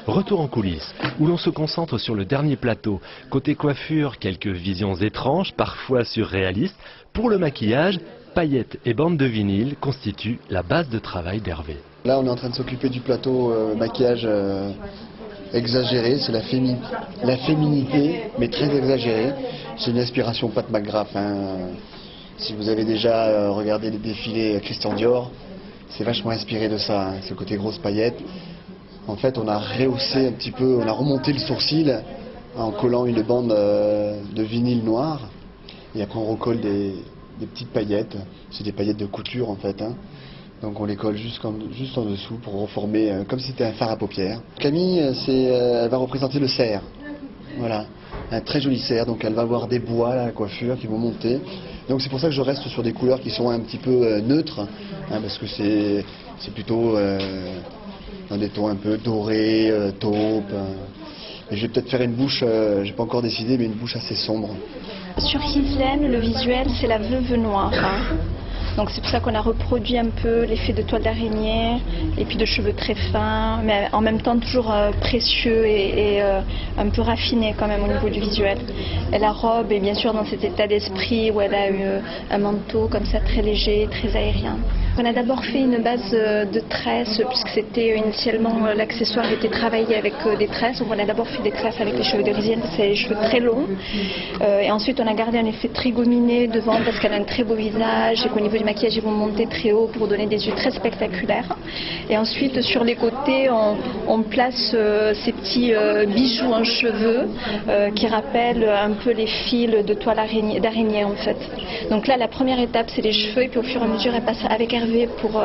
Retour en coulisses, où l'on se concentre sur le dernier plateau. Côté coiffure, quelques visions étranges, parfois surréalistes. Pour le maquillage, paillettes et bandes de vinyle constituent la base de travail d'Hervé. Là, on est en train de s'occuper du plateau maquillage exagéré. C'est la féminité, mais très exagérée. C'est une inspiration Pat McGrath. Si vous avez déjà regardé les défilés Christian Dior, c'est vachement inspiré de ça, ce côté grosse paillette. En fait, on a rehaussé un petit peu, on a remonté le sourcil en collant une bande de vinyle noir. Et après, on recolle des petites paillettes. C'est des paillettes de couture, en fait. Donc, on les colle juste en dessous pour reformer, comme si c'était un fard à paupières. Camille, elle va représenter le cerf. Voilà, un très joli cerf. Donc, elle va avoir des bois, là, la coiffure, qui vont monter. Donc, c'est pour ça que je reste sur des couleurs qui sont un petit peu neutres, parce que c'est plutôt dans des tons un peu dorés, taupe. Et je vais peut-être faire une bouche, j'ai pas encore décidé, mais une bouche assez sombre. Sur Ghislaine, le visuel, c'est la veuve noire. Donc c'est pour ça qu'on a reproduit un peu l'effet de toile d'araignée et puis de cheveux très fins, mais en même temps toujours précieux et un peu raffiné quand même au niveau du visuel. Et la robe est bien sûr dans cet état d'esprit où elle a eu un manteau comme ça très léger, très aérien. On a d'abord fait une base de tresses puisque c'était initialement l'accessoire était travaillé avec des tresses. Donc on a d'abord fait des tresses avec les cheveux de Ghislaine, c'est les cheveux très longs. Et ensuite on a gardé un effet très gominé devant parce qu'elle a un très beau visage et qu'au niveau du maquillage ils vont monter très haut pour donner des yeux très spectaculaires. Et ensuite sur les côtés on place ces petits bijoux en cheveux qui rappellent un peu les fils de toile d'araignée en fait. Donc là la première étape c'est les cheveux et puis au fur et à mesure elle passe avec Hervé pour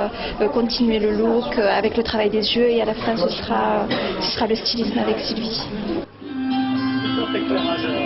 continuer le look avec le travail des yeux et à la fin ce sera le stylisme avec Sylvie. Protecteur majeur.